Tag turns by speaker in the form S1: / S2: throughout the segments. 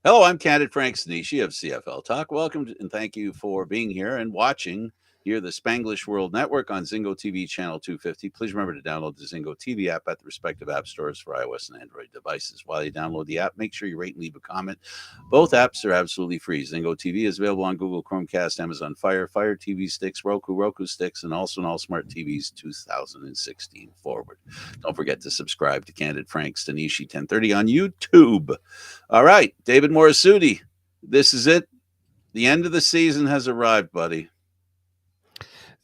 S1: Hello, I'm Candid Stanisci of CFL Talk. Welcome and thank you for being here and watching here the Spanglish World Network on Zingo TV channel 250. Please remember to download the Zingo TV app at the respective app stores for iOS and Android devices. While you download the app, make sure you rate and leave a comment. Both apps are absolutely free. Zingo TV is available on Google Chromecast, Amazon Fire TV sticks, Roku sticks, and also on all smart TVs 2016 forward. Don't forget to subscribe to Candid Stanisci 1030 on YouTube. All right, David Morassutti, this is it. The end of the season has arrived, buddy.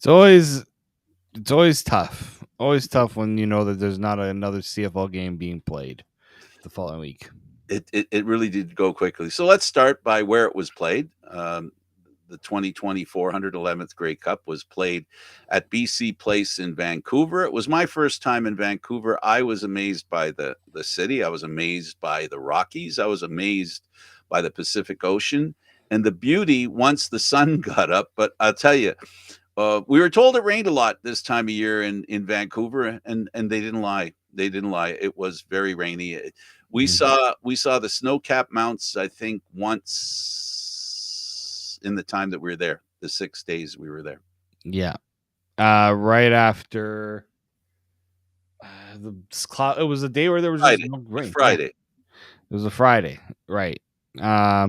S2: It's always tough. Always tough when you know that there's not another CFL game being played the following week.
S1: It really did go quickly. So let's start by where it was played. The 2020 411th Grey Cup was played at BC Place in Vancouver. It was my first time in Vancouver. I was amazed by the city. I was amazed by the Rockies. I was amazed by the Pacific Ocean and the beauty once the sun got up. But I'll tell you, we were told it rained a lot this time of year in Vancouver, and they didn't lie. They didn't lie. It was very rainy. We saw the snow-capped mounts, I think, once in the time that we were there, the 6 days we were there.
S2: Yeah. Right after it was a day where there was
S1: Friday.
S2: just no rain.
S1: Friday.
S2: Yeah. It was a Friday, right? I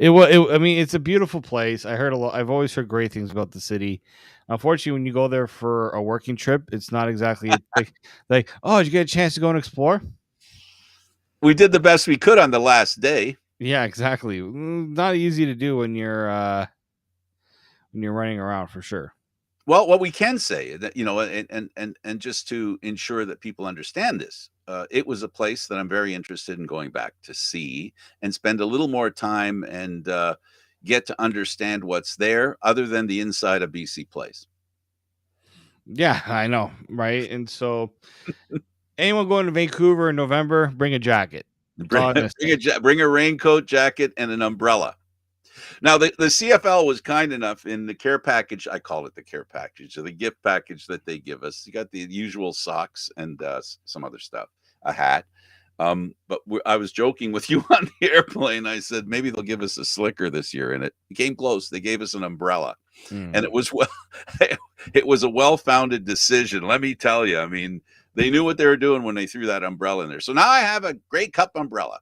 S2: mean, it's a beautiful place. I've always heard great things about the city. Unfortunately, when you go there for a working trip, it's not exactly like, oh, did you get a chance to go and explore?
S1: We did the best we could on the last day.
S2: Yeah, exactly. Not easy to do when you're running around, for sure.
S1: Well, what we can say that, and just to ensure that people understand this, it was a place that I'm very interested in going back to see and spend a little more time and get to understand what's there other than the inside of BC Place.
S2: Yeah, I know, right? And so anyone going to Vancouver in November, bring a jacket.
S1: Bring a raincoat, jacket, and an umbrella. Now, the CFL was kind enough in the care package. I call it the care package, or the gift package that they give us. You got the usual socks and some other stuff, a hat. But I was joking with you on the airplane. I said, maybe they'll give us a slicker this year. And it came close. They gave us an umbrella. And it was it was a well-founded decision. Let me tell you, I mean, they knew what they were doing when they threw that umbrella in there. So now I have a Grey Cup umbrella.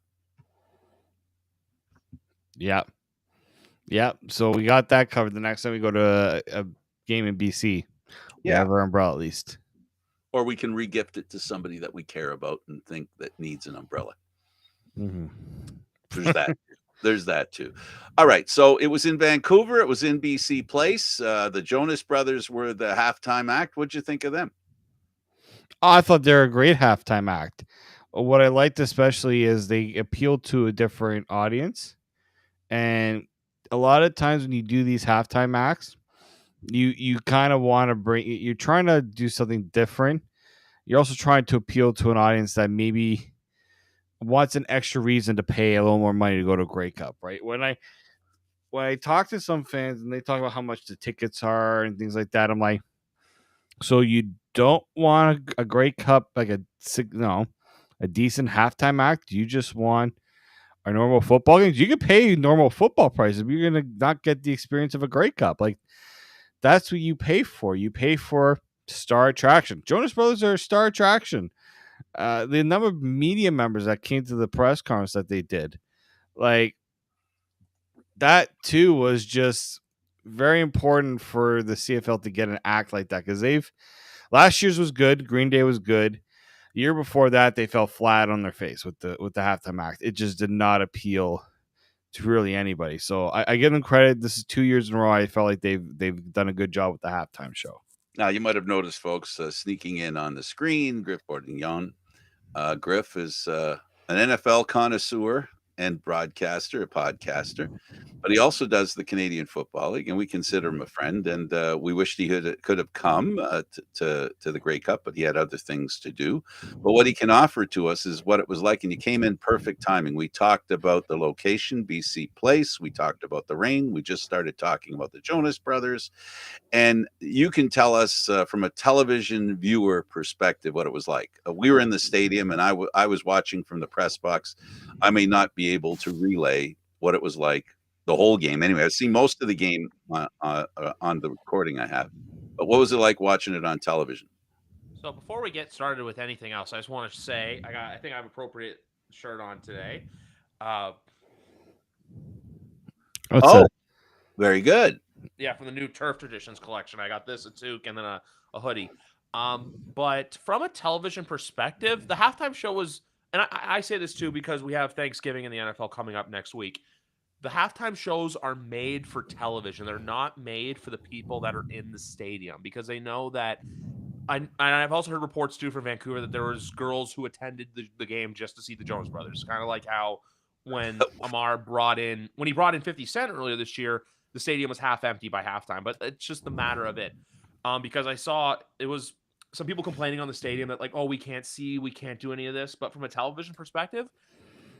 S2: Yeah. Yeah. So we got that covered. The next time we go to a game in BC, we have our umbrella at least.
S1: Or we can re-gift it to somebody that we care about and think that needs an umbrella.
S2: Mm-hmm.
S1: There's that. There's that too. All right. So it was in Vancouver. It was in BC Place. The Jonas Brothers were the halftime act. What'd you think of them?
S2: Oh, I thought they're a great halftime act. What I liked especially is they appealed to a different audience. And a lot of times when you do these halftime acts, you kind of want to you're trying to do something different. You're also trying to appeal to an audience that maybe wants an extra reason to pay a little more money to go to a Grey Cup, right? When I talk to some fans and they talk about how much the tickets are and things like that, I'm like, so you don't want a Grey Cup, like a decent halftime act? You just want a normal football game? You can pay normal football prices, but you're gonna not get the experience of a Grey Cup. Like, that's what you pay for. You pay for star attraction. Jonas Brothers are a star attraction. The number of media members that came to the press conference that they did, like, that too was just very important for the CFL to get an act like that, because last year's was good. Green Day was good. The year before that, they fell flat on their face with the halftime act. It just did not appeal to really anybody. So I give them credit. This is 2 years in a row. I felt like they've done a good job with the halftime show.
S1: Now, you might have noticed, folks, sneaking in on the screen, Griff Bourdignon. Griff is an NFL connoisseur and broadcaster, a podcaster, but he also does the Canadian Football League, and we consider him a friend. And we wished he could have come to the Grey Cup, but he had other things to do. But what he can offer to us is what it was like, and you came in perfect timing. We talked about the location, BC Place. We talked about the rain. We just started talking about the Jonas Brothers, and you can tell us from a television viewer perspective what it was like. We were in the stadium, and I was watching from the press box. I may not be be able to relay what it was like the whole game. Anyway, I've seen most of the game on the recording I have. But what was it like watching it on television?
S3: So before we get started with anything else, I just want to say I think I have appropriate shirt on today. Uh,
S2: What's
S1: Oh,
S2: that?
S1: very good.
S3: yeah, from the new Turf Traditions collection, I got this a toque and then a hoodie. But from a television perspective, the halftime show was, and I say this too because we have Thanksgiving in the NFL coming up next week. The halftime shows are made for television. They're not made for the people that are in the stadium because they know that I've also heard reports too from Vancouver that there was girls who attended the game just to see the Jonas Brothers. Kind of like how when when he brought in 50 Cent earlier this year, the stadium was half empty by halftime. But it's just the matter of it. Because I saw it was some people complaining on the stadium that like, oh, we can't see, we can't do any of this. But from a television perspective,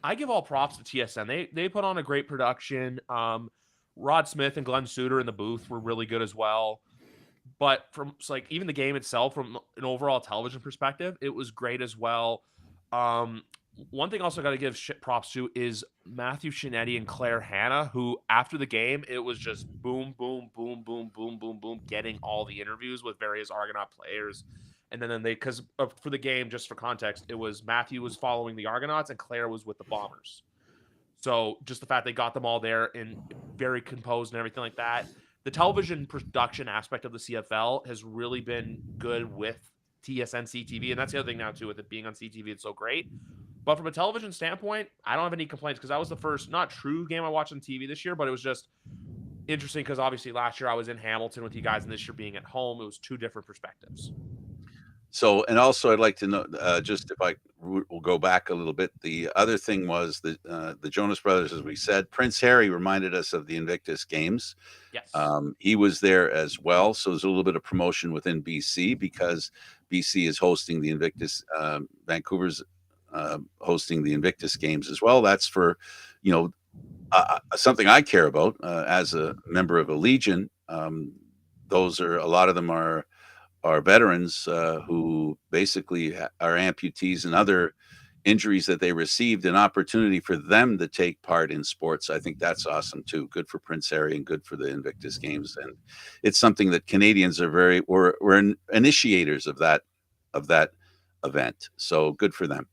S3: I give all props to TSN. They put on a great production. Rod Smith and Glenn Suter in the booth were really good as well. But from like even the game itself, from an overall television perspective, it was great as well. Um, One thing also got to give props to is Matthew Shinetti and Claire Hanna, who after the game, it was just boom, boom, boom, boom, boom, boom, boom, getting all the interviews with various Argonaut players. And then they, because for the game, just for context, it was Matthew was following the Argonauts and Claire was with the Bombers. So just the fact they got them all there and very composed and everything like that. The television production aspect of the CFL has really been good with TSN CTV, and that's the other thing now too with it being on CTV. It's so great. But from a television standpoint, I don't have any complaints because that was the first not true game I watched on TV this year, but it was just interesting because obviously last year I was in Hamilton with you guys, and this year being at home, it was two different perspectives.
S1: So, and also, I'd like to know, just if I will go back a little bit. The other thing was that the Jonas Brothers, as we said, Prince Harry reminded us of the Invictus Games.
S3: Yes.
S1: He was there as well, so there's a little bit of promotion within BC because BC is hosting the Invictus. Vancouver's hosting the Invictus Games as well. That's for, you know, something I care about as a member of a legion. Those are a lot of them are veterans who basically are amputees and other injuries that they received, an opportunity for them to take part in sports. I think that's awesome too. Good for Prince Harry and good for the Invictus Games. And it's something that Canadians are we're initiators of that event. So good for them.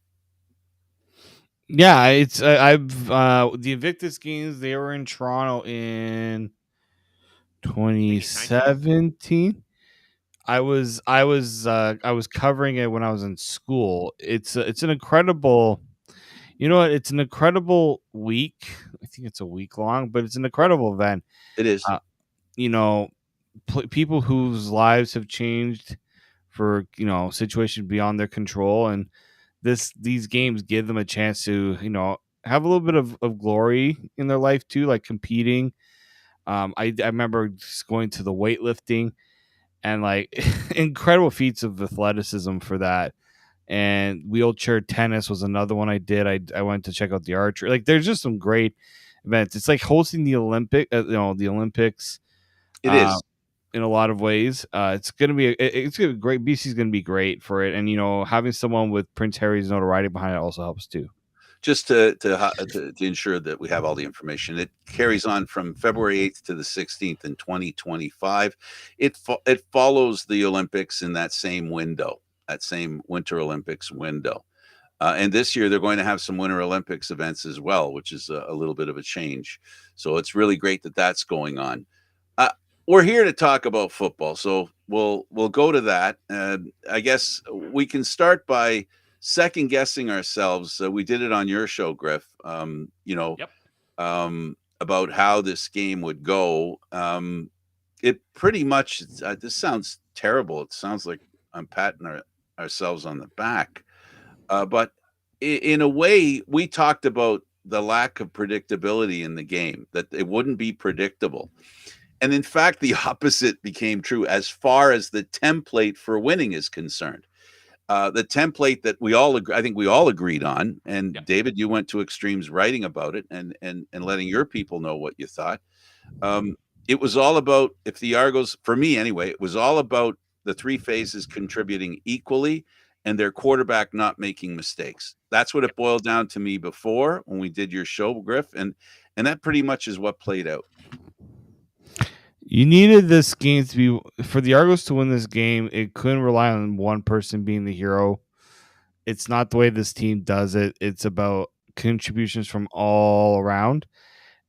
S2: Yeah, it's I've the Invictus Games. They were in Toronto in
S3: I think 19.
S2: 2017. I was covering it when I was in school. It's an incredible, you know what? It's an incredible week. I think it's a week long, but it's an incredible event.
S1: It is.
S2: Uh, you know, people whose lives have changed for situations beyond their control, and these games give them a chance to have a little bit of glory in their life too, like competing. I remember just going to the weightlifting and like incredible feats of athleticism for that. And wheelchair tennis was another one I did. I went to check out the archery. Like there's just some great events. It's like hosting the the Olympics.
S1: It
S2: Uh,
S1: is.
S2: in a lot of ways, it's gonna be it's gonna be great. BC's gonna be great for it, and having someone with Prince Harry's notoriety behind it also helps too.
S1: Just to ensure that we have all the information. It carries on from February 8th to the 16th in 2025. It follows the Olympics in that same window, that same Winter Olympics window. And this year they're going to have some Winter Olympics events as well, which is a little bit of a change. So it's really great that that's going on. Uh, we're here to talk about football, so we'll go to that. I guess we can start by second guessing ourselves. We did it on your show, Griff.
S3: Yep.
S1: About how this game would go. It pretty much. This sounds terrible. It sounds like I'm patting ourselves on the back. But in a way, we talked about the lack of predictability in the game, that it wouldn't be predictable. And in fact, the opposite became true as far as the template for winning is concerned. The template that I think we all agreed on, and
S3: Yep.
S1: David, you went to extremes writing about it and letting your people know what you thought. It was all about, if the Argos, for me anyway, it was all about the three phases contributing equally and their quarterback not making mistakes. That's what it boiled down to me before when we did your show, Griff, and that pretty much is what played out.
S2: You needed this game to be for the Argos to win this game. It couldn't rely on one person being the hero. It's not the way this team does it. It's about contributions from all around.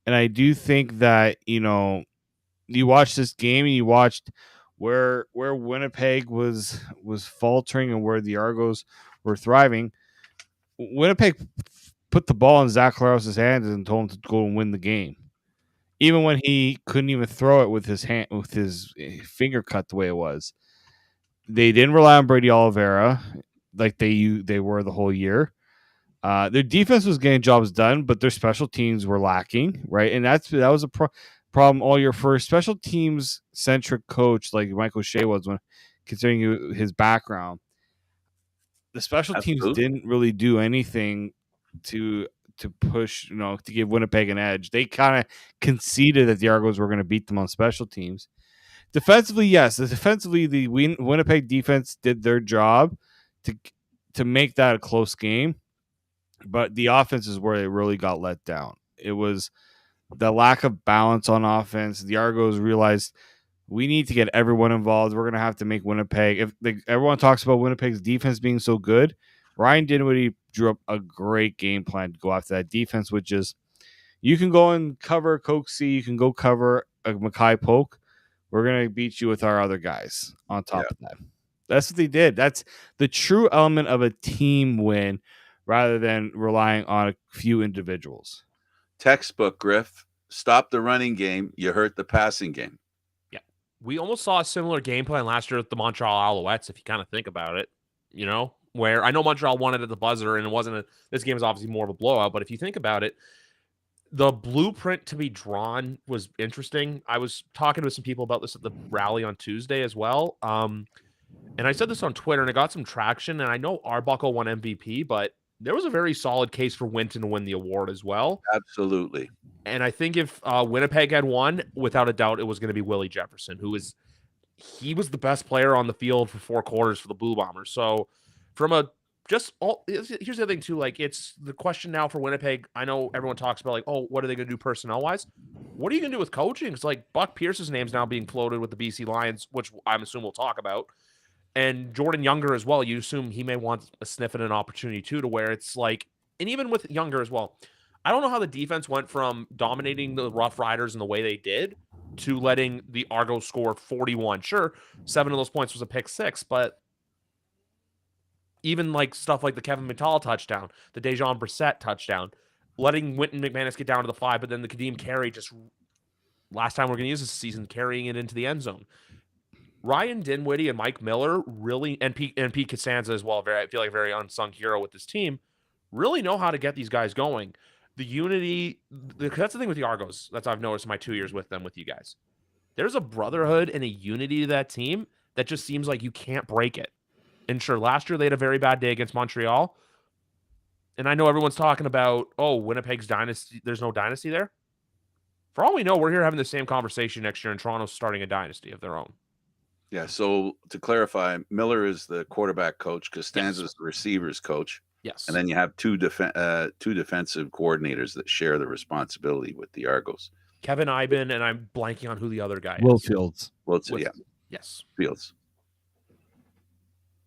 S2: And I do think that, you watched this game and you watched where Winnipeg was faltering and where the Argos were thriving. Winnipeg put the ball in Zach Claros' hands and told him to go and win the game, even when he couldn't even throw it with his hand, with his finger cut the way it was. They didn't rely on Brady Oliveira like they were the whole year. Their defense was getting jobs done, but their special teams were lacking, right? And that was a problem all year for a special teams centric coach like Michael Shea was, when considering his background. The special teams didn't really do anything to push, to give Winnipeg an edge. They kind of conceded that the Argos were going to beat them on special teams. Defensively, yes. Defensively, the Winnipeg defense did their job to make that a close game, but the offense is where they really got let down. It was the lack of balance on offense. The Argos realized we need to get everyone involved. We're going to have to make Winnipeg. Everyone talks about Winnipeg's defense being so good, Ryan Dinwiddie drew up a great game plan to go after that defense, which is you can go and cover Coxie, you can go cover a Mackay Polk. We're going to beat you with our other guys on top of that. That's what they did. That's the true element of a team win rather than relying on a few individuals.
S1: Textbook, Griff. Stop the running game. You hurt the passing game.
S3: Yeah. We almost saw a similar game plan last year with the Montreal Alouettes, if you kind of think about it, where I know Montreal won it at the buzzer and it wasn't this game is obviously more of a blowout, but if you think about it, the blueprint to be drawn was interesting. I was talking to some people about this at the rally on Tuesday as well. And I said this on Twitter and it got some traction. And I know Arbuckle won MVP, but there was a very solid case for Winton to win the award as well.
S1: Absolutely.
S3: And I think if Winnipeg had won, without a doubt, it was going to be Willie Jefferson, he was the best player on the field for 4 quarters for the Blue Bombers. So here's the other thing too, like it's the question now for Winnipeg. I know everyone talks about like, oh, what are they going to do personnel wise? What are you going to do with coaching? It's like Buck Pierce's name's now being floated with the BC Lions, which I'm assuming we'll talk about. And Jordan Younger as well. You assume he may want a sniff at an opportunity too, to where it's like, and even with Younger as well, I don't know how the defense went from dominating the Rough Riders in the way they did to letting the Argos score 41. Sure, 7 of those points was a pick 6, but even like stuff like the Kevin McTall touchdown, the Dejon Brissett touchdown, letting Winton McManus get down to the 5, but then the Kadeem Carey just last time we're going to use this season carrying it into the end zone. Ryan Dinwiddie and Mike Miller really, and Pete Costanza as well, I feel like a very unsung hero with this team, really know how to get these guys going. The unity, that's the thing with the Argos. That's what I've noticed in my 2 years with them, with you guys. There's a brotherhood and a unity to that team that just seems like you can't break it. And sure, last year they had a very bad day against Montreal. And I know everyone's talking about, oh, Winnipeg's dynasty. There's no dynasty there. For all we know, we're here having the same conversation next year, and Toronto's starting a dynasty of their own.
S1: Yeah, so to clarify, Miller is the quarterback coach, Costanza is the receivers coach.
S3: Yes.
S1: And then you have two defensive coordinators that share the responsibility with the Argos.
S3: Kevin Iben, and I'm blanking on who the other guy is.
S2: Will Fields.
S1: Yeah.
S3: Yes.
S1: Fields.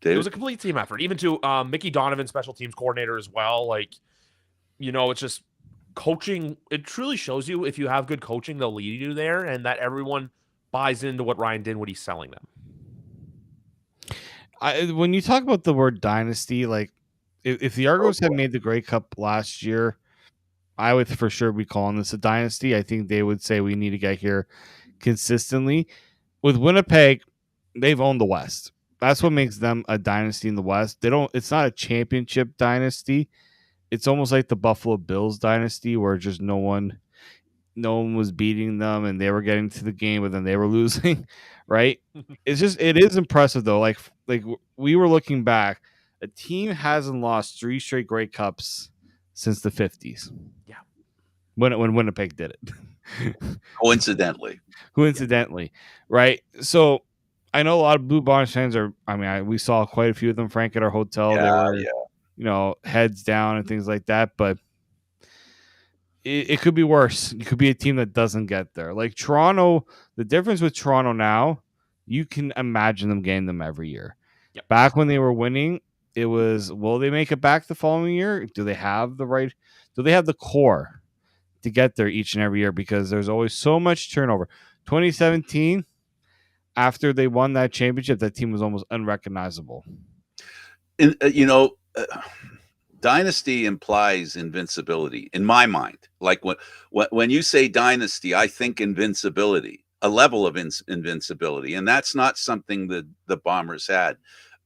S3: David? It was a complete team effort. Even to Mickey Donovan, special teams coordinator as well. Like, it's just coaching. It truly shows you if you have good coaching, they'll lead you there, and that everyone buys into what Ryan Dinwiddie's selling them.
S2: When you talk about the word dynasty, like if the Argos had made the Grey Cup last year, I would for sure be calling this a dynasty. I think they would say we need to get here consistently. With Winnipeg, they've owned the West. That's what makes them a dynasty in the West. It's not a championship dynasty. It's almost like the Buffalo Bills dynasty, where just no one was beating them and they were getting to the game, but then they were losing, right? It is impressive though. Like we were looking back, a team hasn't lost 3 straight Grey Cups since the 50s.
S3: Yeah.
S2: When Winnipeg did it.
S1: Coincidentally.
S2: Right? So I know a lot of Blue Bombers fans are. I mean, we saw quite a few of them, Frank, at our hotel. They
S1: Yeah,
S2: were, heads down and things like that. But it could be worse. It could be a team that doesn't get there. Like Toronto, the difference with Toronto now, you can imagine them getting them every year.
S3: Yep.
S2: Back when they were winning, it was, will they make it back the following year? Do they have the core to get there each and every year? Because there's always so much turnover. 2017, after they won that championship, that team was almost unrecognizable.
S1: And, dynasty implies invincibility in my mind. Like when you say dynasty, I think invincibility, a level of invincibility, and that's not something that the Bombers had.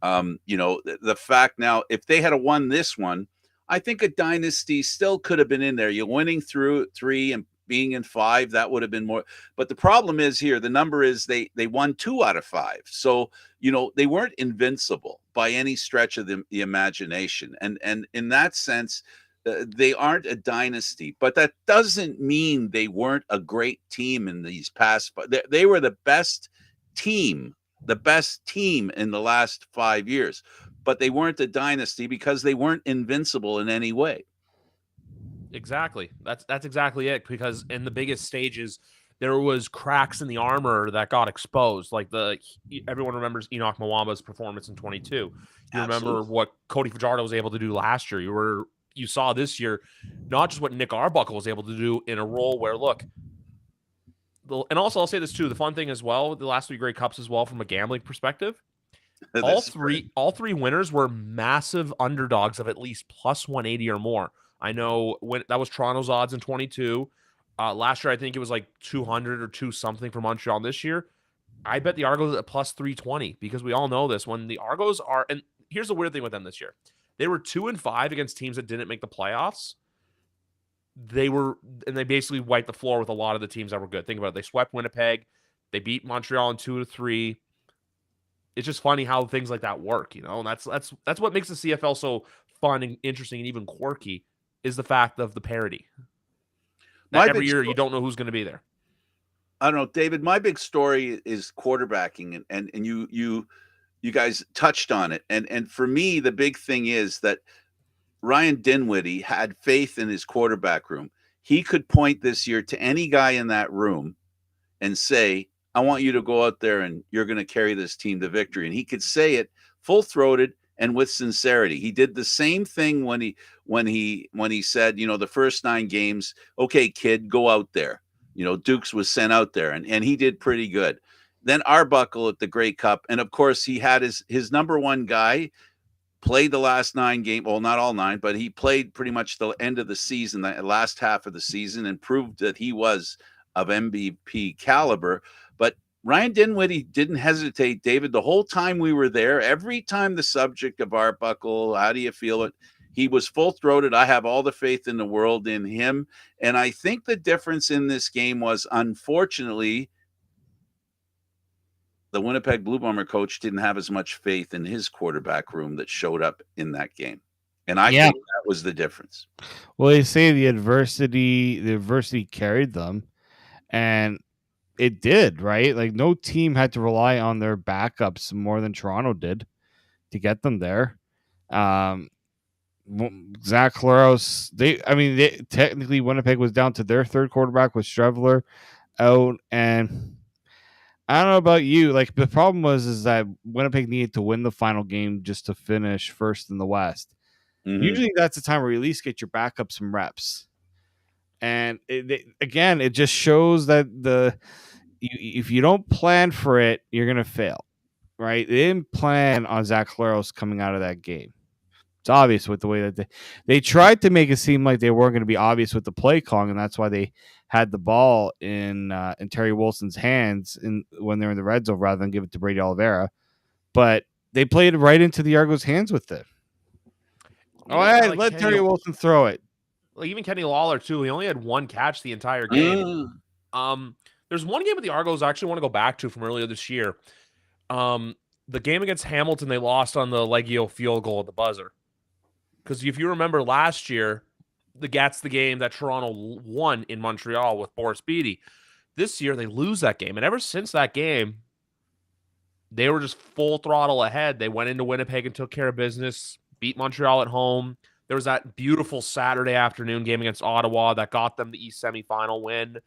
S1: The fact now, if they had won this one, I think a dynasty still could have been in there. You're winning through 3 and being in 5, that would have been more. But the problem is here, the number is they won 2 out of 5. So, they weren't invincible by any stretch of the imagination. And in that sense, they aren't a dynasty, but that doesn't mean they weren't a great team in these past. They were the best team in the last 5 years, but they weren't a dynasty because they weren't invincible in any way.
S3: Exactly. That's exactly it. Because in the biggest stages, there was cracks in the armor that got exposed. Like everyone remembers Enoch Mwamba's performance in 22. You remember what Cody Fajardo was able to do last year. You saw this year, not just what Nick Arbuckle was able to do in a role where, and also I'll say this too, the fun thing as well, the last 3 Grey Cups as well from a gambling perspective, all three winners were massive underdogs of at least plus 180 or more. I know when that was Toronto's odds in 22. Last year, I think it was like 200 or 2 something for Montreal. This year, I bet the Argos at plus 320 because we all know this. When the Argos are, and here's the weird thing with them this year, they were 2-5 against teams that didn't make the playoffs. They basically wiped the floor with a lot of the teams that were good. Think about it. They swept Winnipeg. They beat Montreal in 2-3. It's just funny how things like that work, and that's what makes the CFL so fun and interesting and even quirky is the fact of the parity. Every year you don't know who's going to be there.
S1: I don't know, David. My big story is quarterbacking, and you guys touched on it. And for me, the big thing is that Ryan Dinwiddie had faith in his quarterback room. He could point this year to any guy in that room and say, I want you to go out there and you're going to carry this team to victory. And he could say it full-throated and with sincerity. He did the same thing when he said, the first 9 games, okay, kid, go out there. Dukes was sent out there and he did pretty good. Then Arbuckle at the Grey Cup. And of course he had his number 1 guy played the last 9 games. Well, not all 9, but he played pretty much the end of the season, the last half of the season, and proved that he was of MVP caliber. But Ryan Dinwiddie didn't hesitate, David, the whole time we were there. Every time the subject of Arbuckle, how do you feel it? He was full-throated. I have all the faith in the world in him. And I think the difference in this game was, unfortunately, the Winnipeg Blue Bomber coach didn't have as much faith in his quarterback room that showed up in that game. And I think that was the difference.
S2: Well, they say the adversity carried them, and it did, right? Like no team had to rely on their backups more than Toronto did to get them there. Zach Claros, technically Winnipeg was down to their 3rd quarterback with Strevler out, and I don't know about you. Like the problem is that Winnipeg needed to win the final game just to finish first in the West. Mm-hmm. Usually that's the time where you at least get your backup some reps. And it just shows that if you don't plan for it, you're going to fail, right? They didn't plan on Zach Claros coming out of that game. It's obvious with the way that they tried to make it seem like they weren't going to be obvious with the play calling, and that's why they had the ball in Terry Wilson's hands when they're in the red zone rather than give it to Brady Oliveira. But they played right into the Argos' hands with it. Let Terry Wilson throw it.
S3: Like even Kenny Lawler too. He only had 1 catch the entire game. There's one game with the Argos I actually want to go back to from earlier this year. The game against Hamilton, they lost on the Leggio field goal at the buzzer. Because if you remember last year, that's the game that Toronto won in Montreal with Boris Beattie. This year, they lose that game. And ever since that game, they were just full throttle ahead. They went into Winnipeg and took care of business, beat Montreal at home. There was that beautiful Saturday afternoon game against Ottawa that got them the East semifinal win.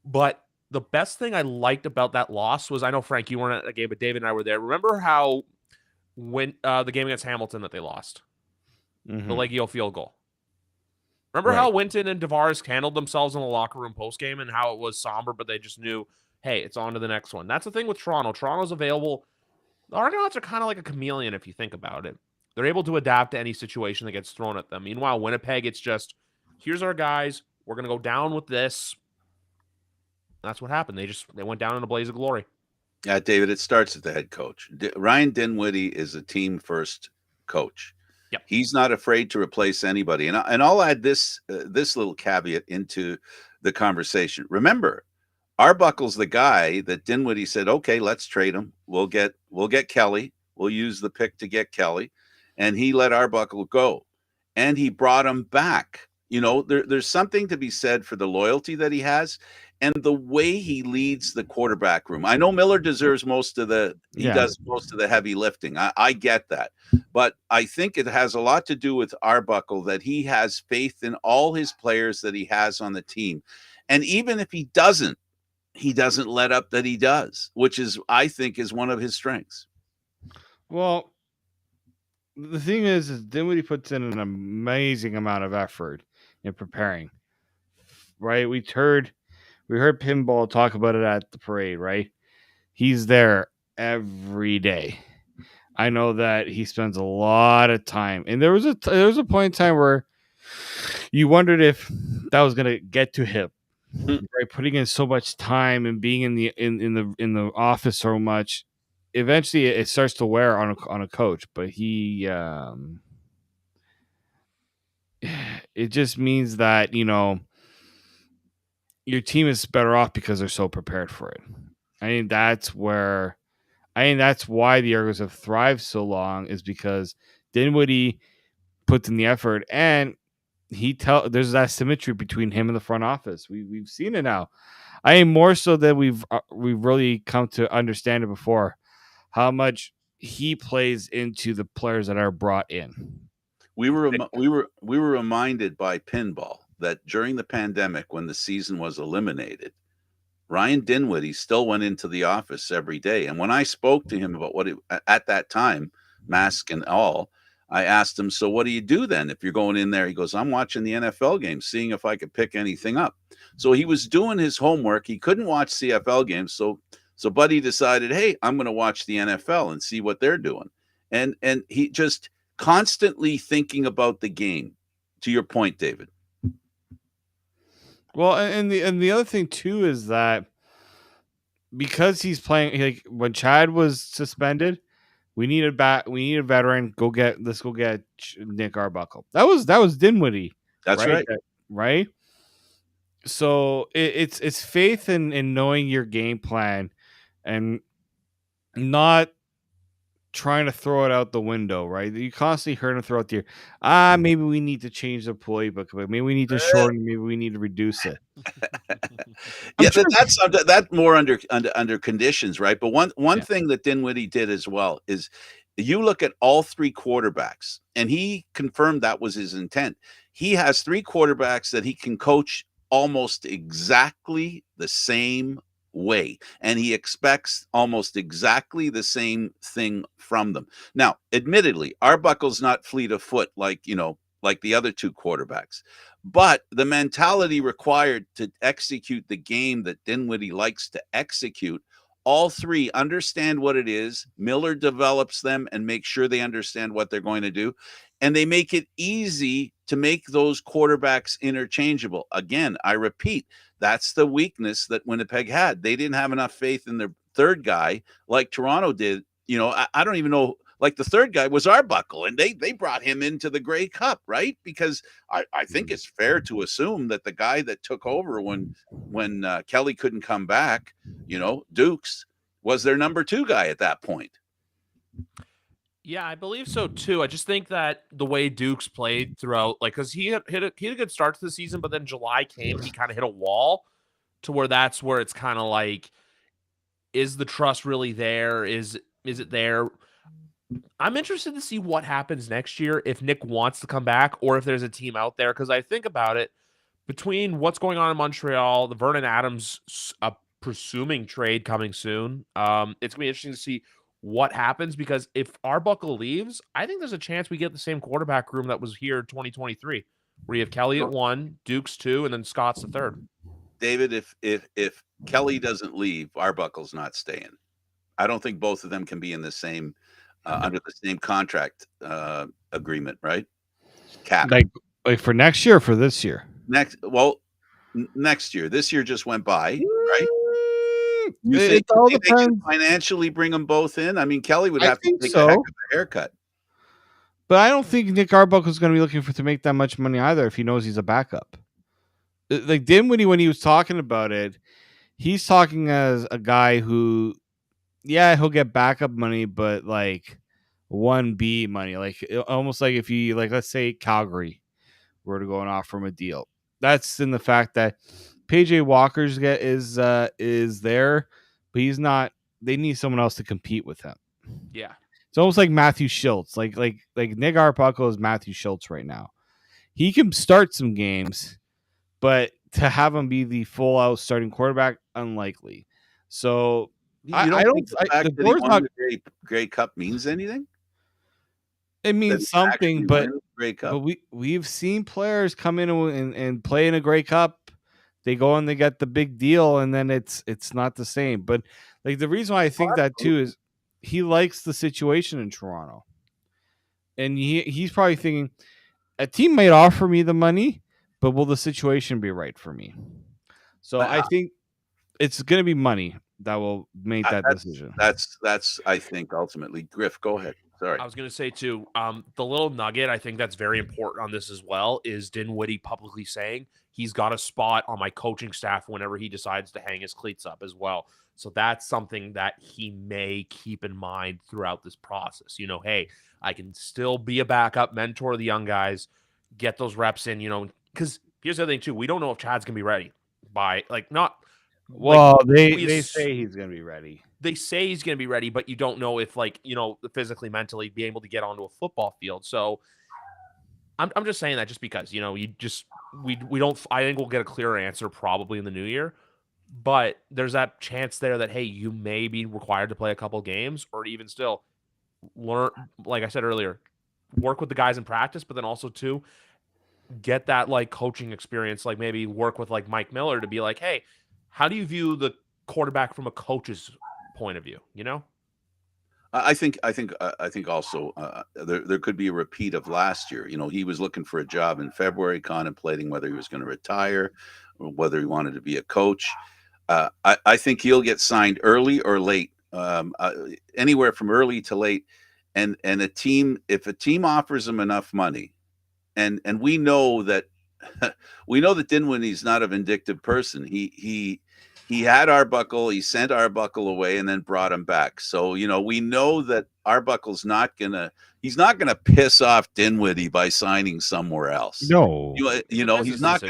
S3: But the best thing I liked about that loss was, I know, Frank, you weren't at the game, but David and I were there. Remember how when the game against Hamilton that they lost, the Legio field goal? Remember how Winton and Tavares handled themselves in the locker room postgame and how it was somber, but they just knew, hey, it's on to the next one. That's the thing with Toronto. Toronto's available. The Argonauts are kind of like a chameleon if you think about it. They're able to adapt to any situation that gets thrown at them. Meanwhile, Winnipeg, it's just, here's our guys. We're going to go down with this. That's what happened. They went down in a blaze of glory.
S1: Yeah, David, it starts with the head coach. Ryan Dinwiddie is a team-first coach.
S3: Yep.
S1: He's not afraid to replace anybody. And I'll add this little caveat into the conversation. Remember, Arbuckle's the guy that Dinwiddie said, okay, let's trade him. We'll get Kelly. We'll use the pick to get Kelly. And he let Arbuckle go. And he brought him back. You know, there's something to be said for the loyalty that he has and the way he leads the quarterback room. I know Miller deserves most of the does most of the heavy lifting. I get that. But I think it has a lot to do with Arbuckle, that he has faith in all his players that he has on the team. And even if he doesn't let up that he does, which is, I think, is one of his strengths.
S2: Well, the thing is Dinwiddie puts in an amazing amount of effort in preparing. Right? We heard Pinball talk about it at the parade, right? He's there every day. I know that he spends a lot of time, and there was a point in time where you wondered if that was gonna get to him, right? Putting in so much time and being in the office so much, eventually it starts to wear on a coach. But he, it just means that your team is better off because they're so prepared for it. I mean, that's why the Argos have thrived so long, is because Dinwiddie puts in the effort, and there's that symmetry between him and the front office. We've seen it now. I mean, more so than we've really come to understand it before, how much he plays into the players that are brought in.
S1: We were reminded by Pinball that during the pandemic, when the season was eliminated, Ryan Dinwiddie still went into the office every day. And when I spoke to him about at that time, mask and all, I asked him, so what do you do then if you're going in there? He goes, I'm watching the NFL games, seeing if I could pick anything up. So he was doing his homework. He couldn't watch CFL games. So Buddy decided, hey, I'm going to watch the NFL and see what they're doing. And he just constantly thinking about the game, to your point, David.
S2: Well, and the other thing too is that because he's playing, like when Chad was suspended, we need a veteran. Go get Nick Arbuckle. That was Dinwiddie.
S1: That's right.
S2: Right. So it's faith in knowing your game plan and not trying to throw it out the window, right? You constantly heard him throw out the maybe we need to change the playbook, maybe we need to shorten, maybe we need to reduce it.
S1: Yeah, that's more under conditions, right? But one thing that Dinwiddie did as well is you look at all three quarterbacks, and he confirmed that was his intent. He has three quarterbacks that he can coach almost exactly the same way, and he expects almost exactly the same thing from them. Now, admittedly, Arbuckle's not fleet of foot like the other two quarterbacks, but the mentality required to execute the game that Dinwiddie likes to execute, all three understand what it is. Miller develops them and makes sure they understand what they're going to do, and they make it easy to make those quarterbacks interchangeable. Again, I repeat, that's the weakness that Winnipeg had. They didn't have enough faith in their third guy like Toronto did. I don't even know. Like the third guy was Arbuckle, and they brought him into the Grey Cup, right? Because I think it's fair to assume that the guy that took over when Kelly couldn't come back, Dukes, was their number two guy at that point.
S3: Yeah, I believe so too. I just think that the way Dukes played throughout, because he had a good start to the season, but then July came and he kind of hit a wall to where that's where it's kind of like Is the trust really there? Is it there? I'm interested to see what happens next year if Nick wants to come back or if there's a team out there. Because I think about it, between what's going on in Montreal, the Vernon Adams presuming trade coming soon, it's gonna be interesting to see what happens. Because if Arbuckle leaves, I think there's a chance we get the same quarterback room that was here in 2023, where you have Kelly at 1, Dukes 2, and then Scott's the 3rd.
S1: David, if Kelly doesn't leave, Arbuckle's not staying. I don't think both of them can be in the same under the same contract agreement, right? Cap.
S2: Like for next year or for this year?
S1: Next year. This year just went by, right? You
S2: It
S1: think
S2: all
S1: they can
S2: depends.
S1: financially bring them both in? I mean, Kelly would
S2: I
S1: have to
S2: think
S1: take a
S2: so.
S1: heck of a haircut.
S2: But I don't think Nick Arbuckle is going to be looking to make that much money either if he knows he's a backup. Like Dinwiddie, when he was talking about it, he's talking as a guy who, yeah, he'll get backup money, but like 1B money, like almost like if you like, let's say Calgary were to go and offer him a deal. That's in the fact that PJ Walker's is there, but he's not. They need someone else to compete with him.
S3: Yeah.
S2: It's almost like Matthew Schultz. Like Nick Arbuckle is Matthew Schultz right now. He can start some games, but to have him be the full out starting quarterback, unlikely. So
S1: You don't think the fact that he won the Grey Cup means anything?
S2: It means something, but
S1: Cup?
S2: we've seen players come in and play in a Grey Cup. They go and they get the big deal, and then it's not the same. But like the reason why I think that too is he likes the situation in Toronto, and he's probably thinking a team might offer me the money, but will the situation be right for me? So I think it's going to be money that will make that decision.
S1: That's I think ultimately. Griff, go ahead. Sorry.
S3: I was going to say too, the little nugget I think that's very important on this as well is Dinwiddie publicly saying he's got a spot on my coaching staff whenever he decides to hang his cleats up as well. So that's something that he may keep in mind throughout this process. You know, hey, I can still be a backup, mentor the young guys, get those reps in, you know, because here's the other thing too. We don't know if Chad's going to be ready by not.
S2: Well, they say he's going to be ready.
S3: They say he's going to be ready, but you don't know if, like, you know, physically, mentally be able to get onto a football field. So I'm just saying that just because, you know, we don't, I think we'll get a clearer answer probably in the new year, but there's that chance there that, hey, you may be required to play a couple games or even still learn, like I said earlier, work with the guys in practice, but then also too, get that like coaching experience, like maybe work with like Mike Miller to be like, hey, how do you view the quarterback from a coach's point of view, you know?
S1: I think also there could be a repeat of last year. You know, he was looking for a job in February, contemplating whether he was going to retire or whether he wanted to be a coach. I think he'll get signed early or late, anywhere from early to late. And if a team offers him enough money, and we know that Dinwiddie's not a vindictive person. He had Arbuckle, he sent Arbuckle away and then brought him back. So, you know, we know that Arbuckle's he's not gonna piss off Dinwiddie by signing somewhere else.
S2: No.
S1: You know, he's not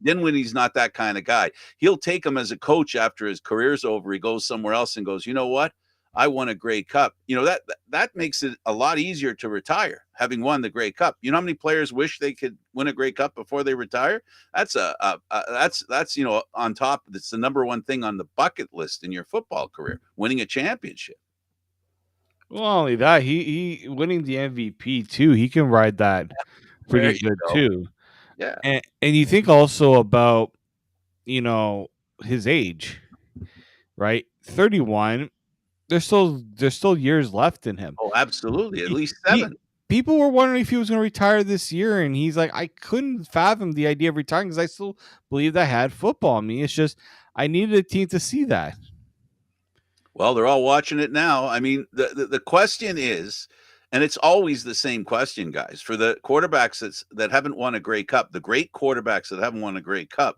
S1: Dinwiddie's not that kind of guy. He'll take him as a coach after his career's over. He goes somewhere else and goes, you know what? I won a Grey Cup. You know, that makes it a lot easier to retire, having won the Grey Cup. You know how many players wish they could win a Grey Cup before they retire? That's that's you know, on top. That's the number one thing on the bucket list in your football career: winning a championship.
S2: Well, only that he winning the MVP too. He can ride that pretty good too.
S1: Yeah,
S2: and you think also about, you know, his age, right? 31. There's still years left in him.
S1: Oh, absolutely. At least 7.
S2: People were wondering if he was going to retire this year, and he's like, I couldn't fathom the idea of retiring because I still believed I had football in me. It's just I needed a team to see that.
S1: Well, they're all watching it now. I mean, the question is, and it's always the same question, guys, for the quarterbacks that haven't won a Grey Cup, the great quarterbacks that haven't won a Grey Cup,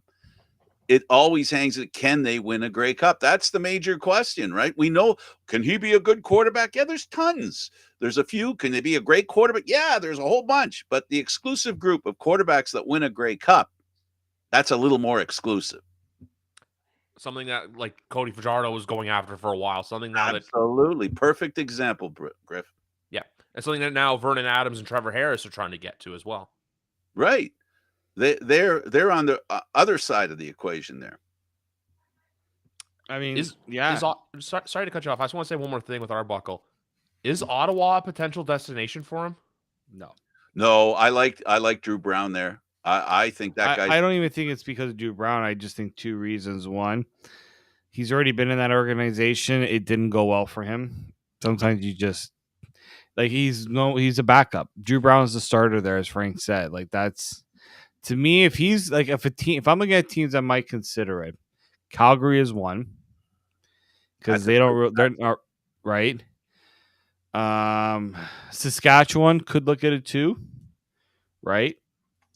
S1: it always hangs at, can they win a Grey Cup? That's the major question, right? We know, can he be a good quarterback? Yeah, there's tons. There's a few. Can they be a great quarterback? Yeah, there's a whole bunch. But the exclusive group of quarterbacks that win a Grey Cup, that's a little more exclusive.
S3: something that like Cody Fajardo was going after for a while, something now that
S1: Absolutely. Perfect example, Griff.
S3: yeah, and something that now Vernon Adams and Trevor Harris are trying to get to as well.
S1: Right. They're on the other side of the equation there.
S2: I mean,
S3: Is
S2: yeah.
S3: sorry to cut you off. I just want to say one more thing with Arbuckle. Is Ottawa a potential destination for him?
S1: No, I like Drew Brown there. I think that guy.
S2: I don't even think it's because of Drew Brown. I just think two reasons. One, he's already been in that organization. It didn't go well for him. Sometimes you just like he's a backup. Drew Brown is the starter there, as Frank said. Like that's to me, if he's like if I'm looking at teams I might consider it. Calgary is one because they're not right. Saskatchewan could look at it too, right?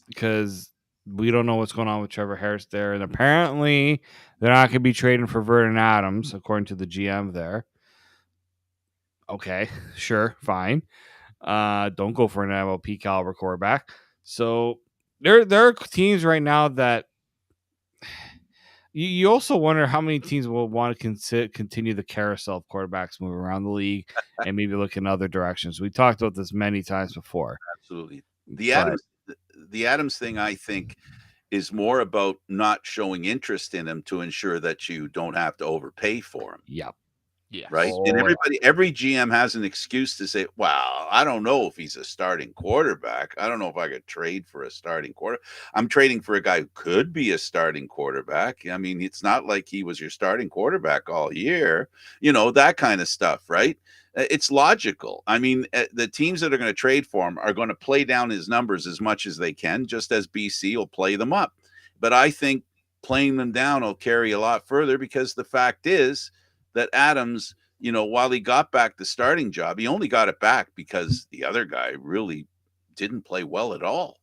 S2: Because we don't know what's going on with Trevor Harris there, and apparently they're not going to be trading for Vernon Adams, according to the GM there. Okay, sure, fine. Don't go for an MLP caliber quarterback. So there are teams right now that you also wonder how many teams will want to continue the carousel of quarterbacks moving around the league and maybe look in other directions. We talked about this many times before.
S1: Absolutely. The Adams thing, I think, is more about not showing interest in him to ensure that you don't have to overpay for him.
S2: Yep.
S3: Yeah.
S1: Right. And every GM has an excuse to say, well, I don't know if he's a starting quarterback. I don't know if I could trade for a starting quarter. I'm trading for a guy who could be a starting quarterback. I mean, it's not like he was your starting quarterback all year, that kind of stuff. Right. It's logical. I mean, the teams that are going to trade for him are going to play down his numbers as much as they can, just as BC will play them up. But I think playing them down will carry a lot further because the fact is, that Adams, while he got back the starting job, he only got it back because the other guy really didn't play well at all.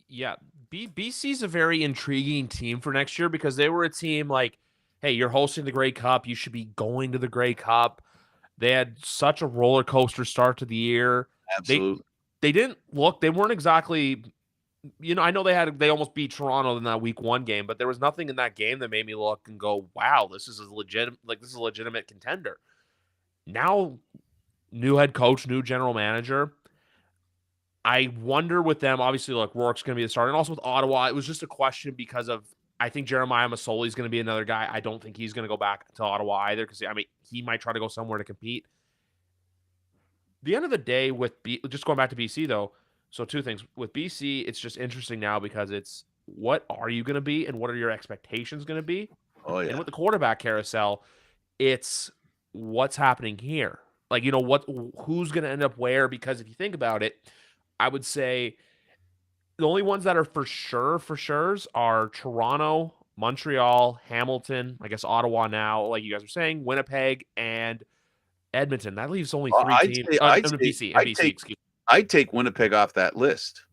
S3: Yeah, BC's a very intriguing team for next year because they were a team like, hey, you're hosting the Grey Cup. You should be going to the Grey Cup. They had such a roller coaster start to the year.
S1: Absolutely.
S3: They weren't exactly, I know they almost beat Toronto in that week 1 game, but there was nothing in that game that made me look and go, wow, this is a legitimate contender. Now, new head coach, new general manager. I wonder with them, obviously, like Rourke's going to be the starter. And also with Ottawa, it was just a question because of, I think Jeremiah Masoli is going to be another guy. I don't think he's going to go back to Ottawa either because, he might try to go somewhere to compete. The end of the day just going back to BC, though, so two things. With BC, it's just interesting now because it's what are you going to be and what are your expectations going to be?
S1: Oh, yeah.
S3: And with the quarterback carousel, it's what's happening here. Like, who's going to end up where? Because if you think about it, I would say the only ones that are for sures are Toronto, Montreal, Hamilton, I guess Ottawa now, like you guys were saying, Winnipeg, and Edmonton. That leaves only 3 teams. BC.
S1: I'd take Winnipeg off that list.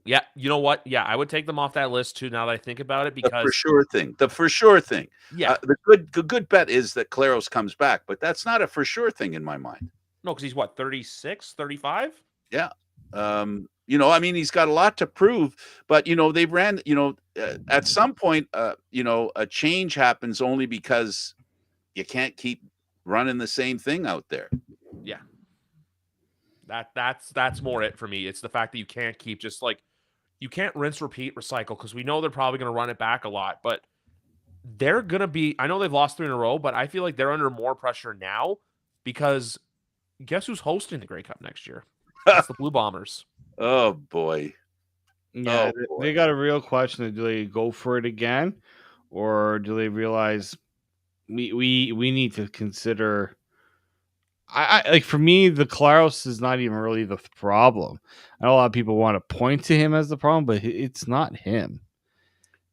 S3: Yeah, you know what? Yeah, I would take them off that list too. Now that I think about it, because
S1: the for sure thing.
S3: Yeah,
S1: the good bet is that Claros comes back, but that's not a for sure thing in my mind.
S3: No, because he's what 36, 35.
S1: Yeah, he's got a lot to prove, but they ran. At some point, a change happens only because you can't keep running the same thing out there.
S3: Yeah. That's more it for me. It's the fact that you can't keep you can't rinse, repeat, recycle because we know they're probably going to run it back a lot, but they're going to be, I know they've lost 3 in a row, but I feel like they're under more pressure now because guess who's hosting the Grey Cup next year? It's the Blue Bombers.
S1: Oh boy.
S2: Yeah, they got a real question. Do they go for it again or do they realize we need to consider I like for me, the Claros is not even really the problem. I know a lot of people want to point to him as the problem, but it's not him.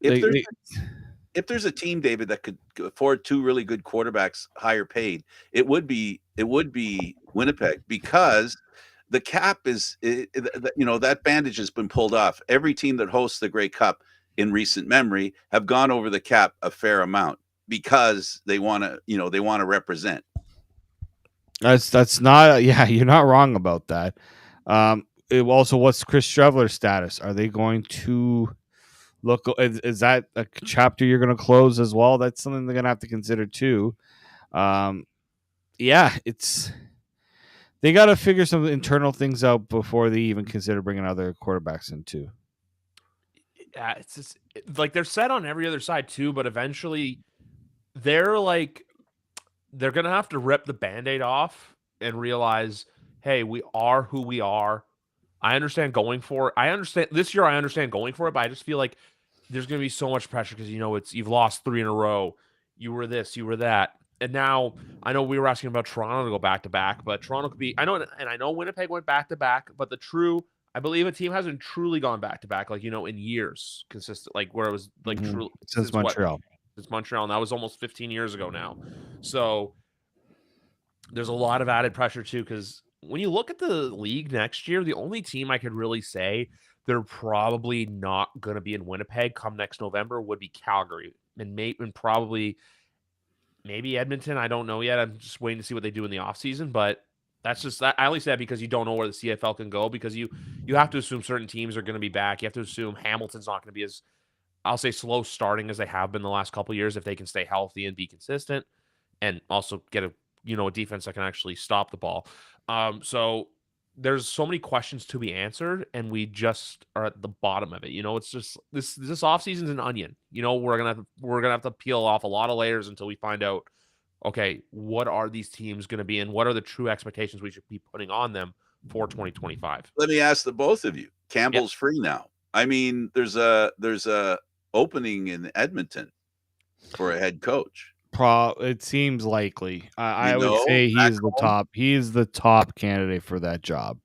S1: If there's a team, David, that could afford 2 really good quarterbacks higher paid, it would be Winnipeg because the cap is, that bandage has been pulled off. Every team that hosts the Grey Cup in recent memory have gone over the cap a fair amount because they want to represent.
S2: That's not. Yeah, you're not wrong about that. Also, what's Chris Streveler's status? Are they going to look, is that a chapter you're going to close as well? That's something they're going to have to consider too. Um, yeah, it's they got to figure some internal things out before they even consider bringing other quarterbacks in too.
S3: Yeah, it's just like they're set on every other side too, but eventually they're like they're gonna have to rip the band-aid off and realize, hey, we are who we are. I understand going for it. I understand this year. I understand going for it, but I just feel like there's going to be so much pressure because it's you've lost 3 in a row. You were this, you were that, and now I know we were asking about Toronto to go back to back, but Toronto could be. I know, and I know Winnipeg went back to back, but I believe a team hasn't truly gone back to back like in years consistent, like where it was like true
S2: Since Montreal.
S3: Since Montreal, and that was almost 15 years ago now. So there's a lot of added pressure too, because when you look at the league next year, the only team I could really say they're probably not going to be in Winnipeg come next November would be Calgary, and probably maybe Edmonton. I don't know yet. I'm just waiting to see what they do in the offseason, but that's just that. I only say that because you don't know where the CFL can go, because you have to assume certain teams are going to be back. You have to assume Hamilton's not going to be as, I'll say, slow starting as they have been the last couple of years if they can stay healthy and be consistent and also get a defense that can actually stop the ball. So there's so many questions to be answered, and we just are at the bottom of it. It's just this offseason's an onion. We're gonna have to peel off a lot of layers until we find out, okay, what are these teams going to be, and what are the true expectations we should be putting on them for 2025?
S1: Let me ask the both of you. Campbell's free now. I mean, there's a opening in Edmonton for a head coach.
S2: It seems likely. I would say he is the top candidate for that job.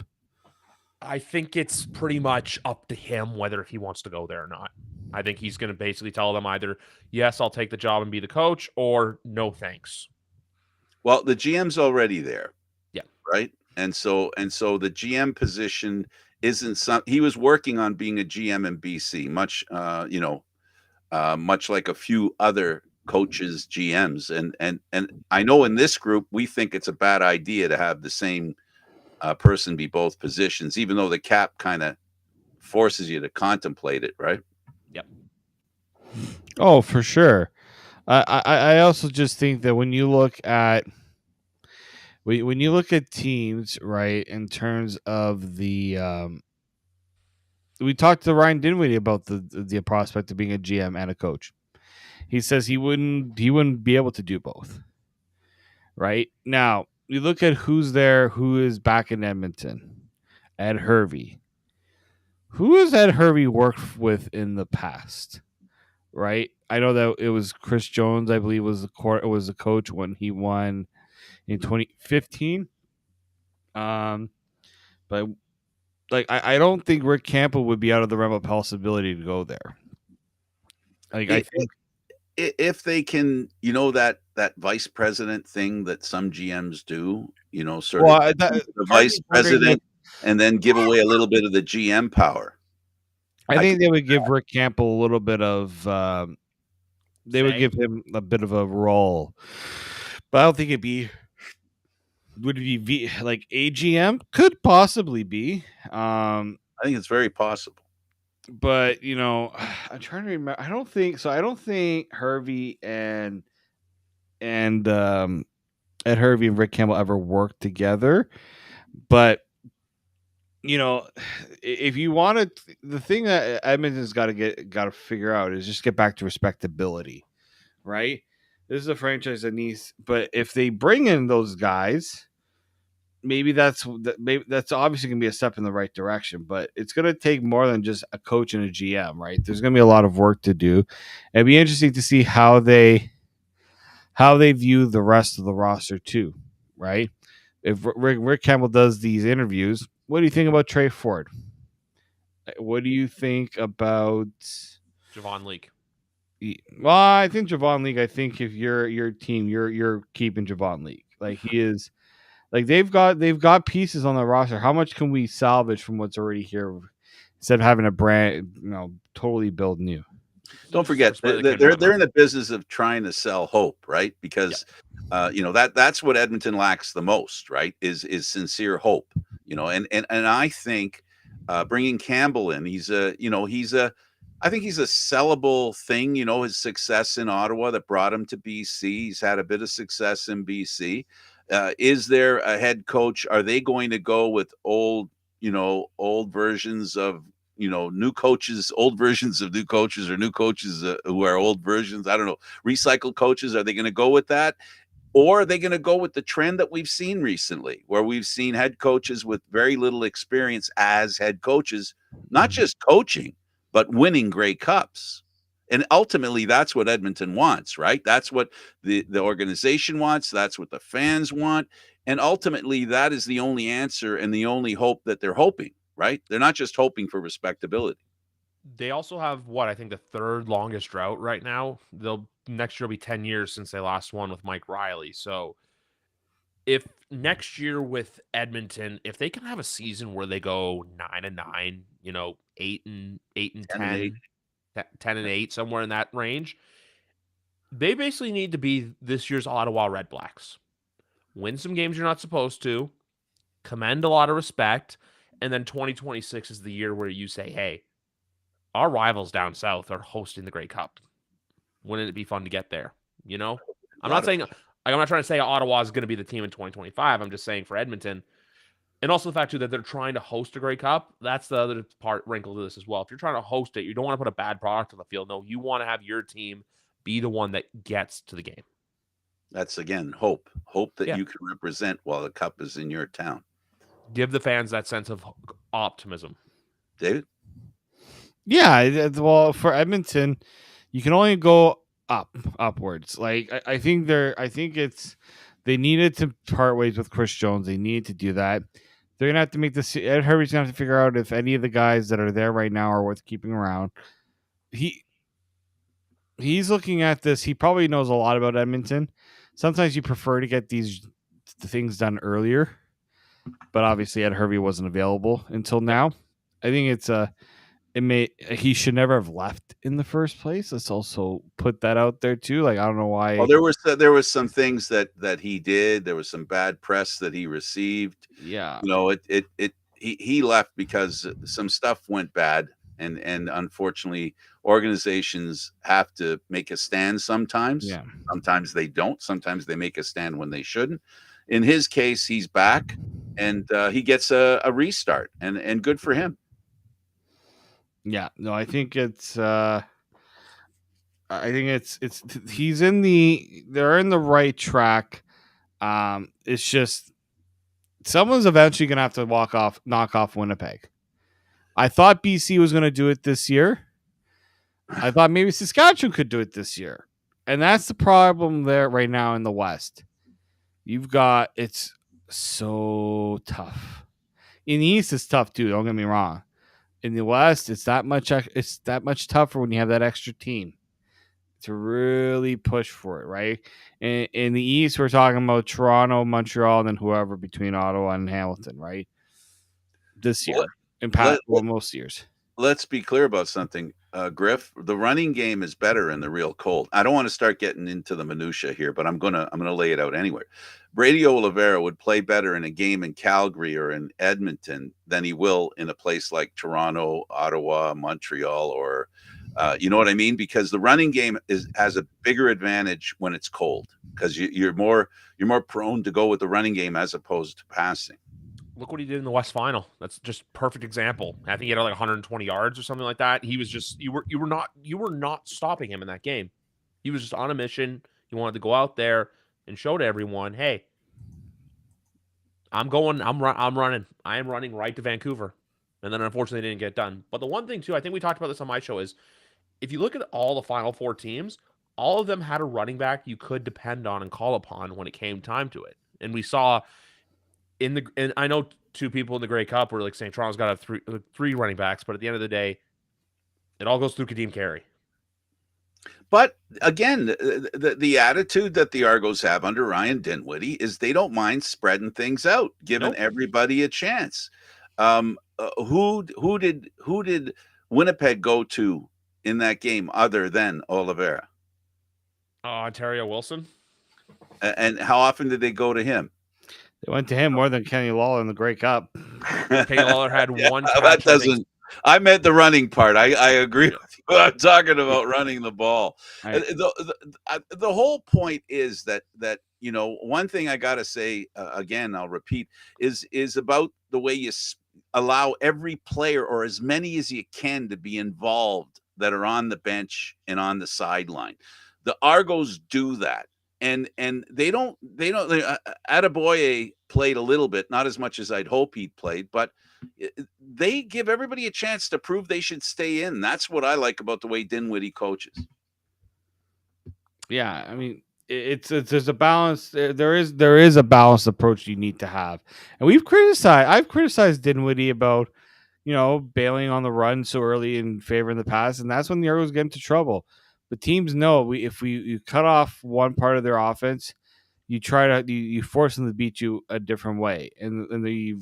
S3: I think it's pretty much up to him whether he wants to go there or not. I think he's going to basically tell them either, yes, I'll take the job and be the coach, or no, thanks.
S1: Well, the GM's already there.
S3: Yeah.
S1: Right. And so the GM position isn't he was working on being a GM in BC, much like a few other coaches, GMs. And I know in this group, we think it's a bad idea to have the same person be both positions, even though the cap kind of forces you to contemplate it, right?
S3: Yep.
S2: Oh, for sure. I also just think that when you look at teams, right, in terms of the we talked to Ryan Dinwiddie about the prospect of being a GM and a coach. He says he wouldn't be able to do both. Right now, you look at who's there, who is back in Edmonton. Ed Hervey. Who has Ed Hervey worked with in the past? Right, I know that it was Chris Jones, I believe, was the coach when he won in 2015. But like I don't think Rick Campbell would be out of the realm of possibility to go there. Like I think
S1: if they can, that vice president thing that some GMs do, the vice president and then give away a little bit of the GM power.
S2: I think they would give Rick Campbell a little bit of they would give him a bit of a role, but I don't think would it be like AGM? Could possibly be.
S1: I think it's very possible.
S2: But I'm trying to remember. I don't think so. I don't think Hervey and Ed Hervey and Rick Campbell ever worked together. But if you wanted, the thing that Edmonton's got to figure out is just get back to respectability, right? This is a franchise that needs, but if they bring in those guys, maybe that's obviously going to be a step in the right direction, but it's going to take more than just a coach and a GM, right? There's going to be a lot of work to do. It'd be interesting to see how they view the rest of the roster too, right? If Rick Campbell does these interviews, what do you think about Trey Ford? What do you think about
S3: Javon Leake?
S2: Well, I think Javon Leake. I think if you're your team, you're keeping Javon Leake. Like he is, like they've got pieces on the roster. How much can we salvage from what's already here instead of having a brand, totally build new?
S1: Don't forget, they're in the business of trying to sell hope, right? Because that's what Edmonton lacks the most, right? Is sincere hope, and I think bringing Campbell in, he's a I think he's a sellable thing. His success in Ottawa that brought him to BC. He's had a bit of success in BC. Is there a head coach? Are they going to go with old versions of new coaches, old versions of new coaches, or new coaches who are old versions? I don't know. Recycled coaches. Are they going to go with that? Or are they going to go with the trend that we've seen recently, where we've seen head coaches with very little experience as head coaches, not just coaching, but winning Grey Cups? And ultimately, that's what Edmonton wants, right? That's what the organization wants. That's what the fans want. And ultimately, that is the only answer and the only hope that they're hoping, right? They're not just hoping for respectability.
S3: They also have I think the third longest drought right now. Next year will be 10 years since they last won with Mike Riley. So if next year with Edmonton, if they can have a season where they go 9-9, 8-8 and
S1: 10 and 8.
S3: 10 and 8, somewhere in that range, they basically need to be this year's Ottawa Red Blacks. Win some games you're not supposed to, commend a lot of respect, and then 2026 is the year where you say, hey, our rivals down south are hosting the Grey Cup. Wouldn't it be fun to get there? I'm not trying to say Ottawa is going to be the team in 2025. I'm just saying for Edmonton, and also the fact too that they're trying to host a Grey Cup. That's the other wrinkle to this as well. If you're trying to host it, you don't want to put a bad product on the field. No, you want to have your team be the one that gets to the game.
S1: That's, again, hope that you can represent while the cup is in your town.
S3: Give the fans that sense of optimism.
S1: David?
S2: Yeah, well, for Edmonton, you can only go upwards. Like I think they needed to part ways with Chris Jones. They needed to do that. They're gonna have to make this. Ed Hervey's gonna have to figure out if any of the guys that are there right now are worth keeping around. He's looking at this. He probably knows a lot about Edmonton. Sometimes you prefer to get the things done earlier, but obviously Ed Hervey wasn't available until now. I think he should never have left in the first place. Let's also put that out there too. Like, I don't know why.
S1: Well, there was some things that he did. There was some bad press that he received.
S2: Yeah.
S1: He left because some stuff went bad, and unfortunately, organizations have to make a stand sometimes.
S2: Yeah.
S1: Sometimes they don't. Sometimes they make a stand when they shouldn't. In his case, he's back, and he gets a restart, and good for him.
S2: Yeah, no, I think it's they're in the right track. It's just someone's eventually gonna have to knock off Winnipeg. I thought BC was gonna do it this year. I thought maybe Saskatchewan could do it this year. And that's the problem there right now in the West. It's so tough. In the East, it's tough too, don't get me wrong. In the West, it's that much tougher when you have that extra team to really push for it, right? In the East, we're talking about Toronto, Montreal, and then whoever between Ottawa and Hamilton, right? This year, most years.
S1: Let's be clear about something, Griff. The running game is better in the real cold. I don't want to start getting into the minutia here, but I'm gonna lay it out anyway. Brady Oliveira would play better in a game in Calgary or in Edmonton than he will in a place like Toronto, Ottawa, Montreal, or you know what I mean? Because the running game has a bigger advantage when it's cold, because you're more prone to go with the running game as opposed to passing.
S3: Look what he did in the West Final. That's just perfect example. I think he had like 120 yards or something like that. He was just you were not stopping him in that game. He was just on a mission. He wanted to go out there and show to everyone, hey, I'm running. I am running right to Vancouver. And then unfortunately it didn't get done. But the one thing too, I think we talked about this on my show, is if you look at all the Final Four teams, all of them had a running back you could depend on and call upon when it came time to it. And we saw and I know two people in the Grey Cup were like saying Toronto's got to have three running backs, but at the end of the day, it all goes through Kadeem Carey.
S1: But again, the attitude that the Argos have under Ryan Dinwiddie is they don't mind spreading things out, giving everybody a chance. Who did Winnipeg go to in that game other than Oliveira?
S3: Ontario Wilson.
S1: And how often did they go to him?
S2: They went to him more than Kenny Lawler in the Grey Cup.
S3: Kenny Lawler had one catch.
S1: I meant the running part. I agree with I'm talking about running the ball.
S2: I,
S1: The whole point is that one thing I got to say again, I'll repeat, is about the way you allow every player or as many as you can to be involved that are on the bench and on the sideline. The Argos do that. And Adebayo played a little bit, not as much as I'd hope he'd played, but they give everybody a chance to prove they should stay in. That's what I like about the way Dinwiddie coaches.
S2: yeah, I mean, it's there's a balance. There is a balanced approach you need to have, and I've criticized Dinwiddie about bailing on the run so early in favoring the pass, and that's when the Argos get into trouble. But teams know if you cut off one part of their offense, you force them to beat you a different way, and the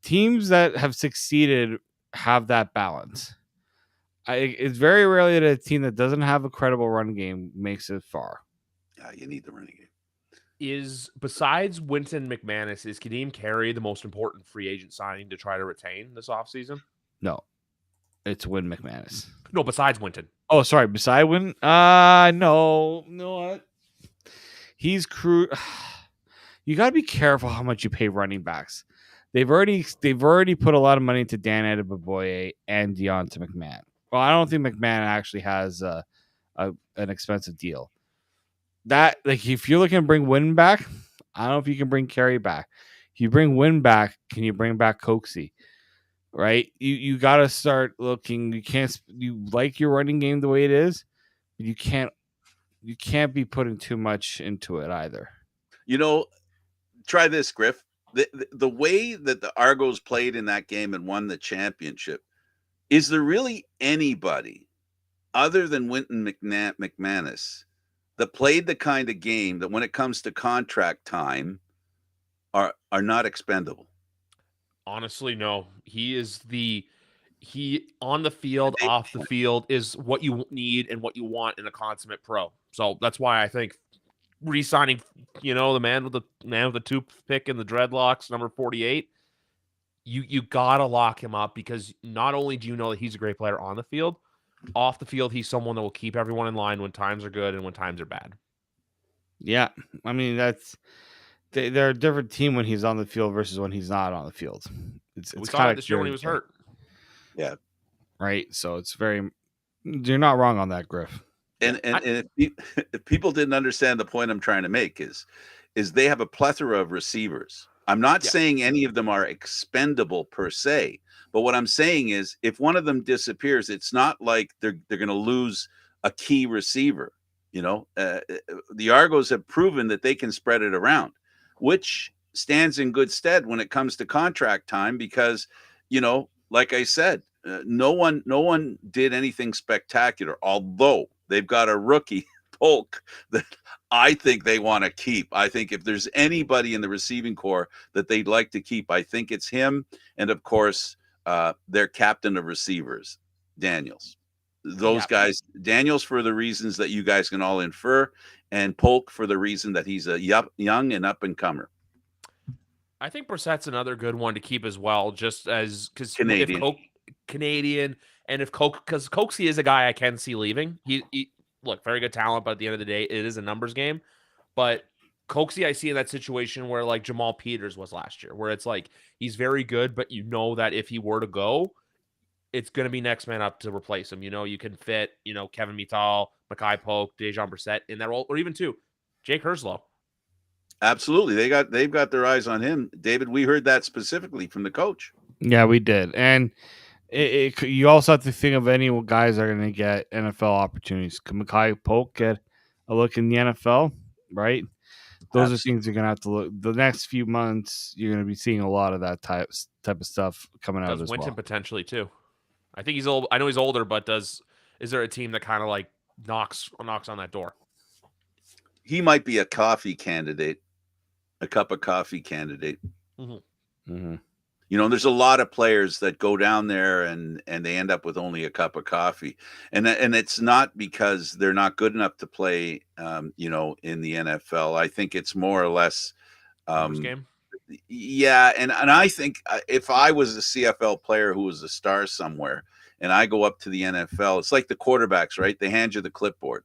S2: teams that have succeeded have that balance. It's very rarely that a team that doesn't have a credible run game makes it far.
S1: Yeah, you need the running game.
S3: Is besides Winton McManus, is Kadeem Carey the most important free agent signing to try to retain this offseason?
S2: No, it's Win McManus.
S3: No, besides Winton.
S2: Oh, sorry, beside Win. No, what? He's crew. You got to be careful how much you pay running backs. They've already put a lot of money into Dan Adebayo and Deonta McMahon. Well, I don't think McMahon actually has an expensive deal. That if you're looking to bring Win back, I don't know if you can bring Carey back. If you bring Win back, can you bring back Coxie? Right? You got to start looking. You like your running game the way it is, but you can't be putting too much into it either.
S1: Try this, Griff. The way that the Argos played in that game and won the championship, is there really anybody other than Winton McManus that played the kind of game that when it comes to contract time are not expendable?
S3: Honestly, no. He on the field, off the field is what you need and what you want in a consummate pro. So that's why I think re-signing, the man with the toothpick and the dreadlocks, number 48, you gotta lock him up, because not only do you know that he's a great player on the field, off the field, he's someone that will keep everyone in line when times are good and when times are bad.
S2: Yeah, I mean they're a different team when he's on the field versus when he's not on the field.
S3: We saw it this year when he was hurt.
S1: Yeah,
S2: right. So it's you're not wrong on that, Griff.
S1: And if people didn't understand the point I'm trying to make is they have a plethora of receivers. I'm not saying any of them are expendable per se, but what I'm saying is if one of them disappears, it's not like they're going to lose a key receiver. The Argos have proven that they can spread it around, which stands in good stead when it comes to contract time, because, like I said, no one did anything spectacular, although they've got a rookie Polk that I think they want to keep. I think if there's anybody in the receiving corps that they'd like to keep, I think it's him. And of course, their captain of receivers, Daniels. Those guys, Daniels for the reasons that you guys can all infer, and Polk for the reason that he's a young and up and comer.
S3: I think Brissett's another good one to keep as well, just as because
S1: Canadian,
S3: and if because Coxie is a guy I can see leaving. He look, very good talent, but at the end of the day, it is a numbers game. But Coxie, I see in that situation where like Jamal Peters was last year, where it's like he's very good, but that if he were to go, it's going to be next man up to replace him. You can fit, Kevin Mittal, Mackay Polk, Dejon Brissett in that role, or even Jake Herslow.
S1: Absolutely. They've got their eyes on him. David, we heard that specifically from the coach.
S2: Yeah, we did. And you also have to think of any guys that are going to get NFL opportunities. Can Mackay Polk get a look in the NFL? Right? Those are things you're going to have to look. The next few months, you're going to be seeing a lot of that type of stuff coming out as
S3: Winton
S2: well.
S3: Potentially too. I think he's old. I know he's older, but is there a team that kind of like knocks on that door?
S1: He might be a coffee candidate, a cup of coffee candidate.
S3: Mm-hmm.
S2: Mm-hmm.
S1: There's a lot of players that go down there and they end up with only a cup of coffee, and it's not because they're not good enough to play, in the NFL. I think it's more or less,
S3: game.
S1: Yeah, and I think if I was a CFL player who was a star somewhere, and I go up to the NFL, it's like the quarterbacks, right? They hand you the clipboard.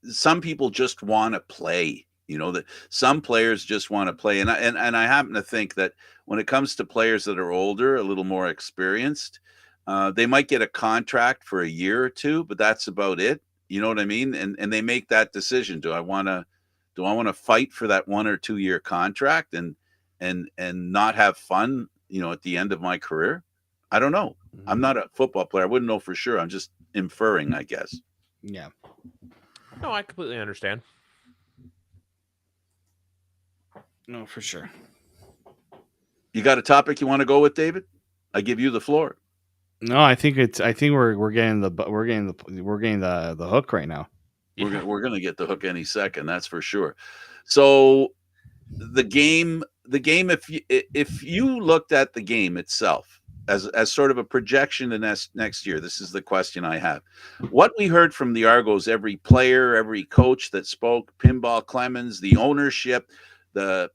S1: Some people just want to play. That some players just want to play, and I happen to think that when it comes to players that are older, a little more experienced, they might get a contract for a year or two, but that's about it. You know what I mean? And they make that decision: do I want to fight for that 1 or 2 year contract and not have fun? At the end of my career, I don't know. I'm not a football player. I wouldn't know for sure. I'm just inferring, I guess.
S2: Yeah.
S3: No, I completely understand.
S2: No, for sure.
S1: You got a topic you want to go with, David? I give you the floor.
S2: No, I think we're getting the hook right now.
S1: We're gonna get the hook any second, that's for sure. So the game, if you looked at the game itself as sort of a projection to next year, this is the question I have. What we heard from the Argos, every player, every coach that spoke, Pinball Clemens, the ownership, the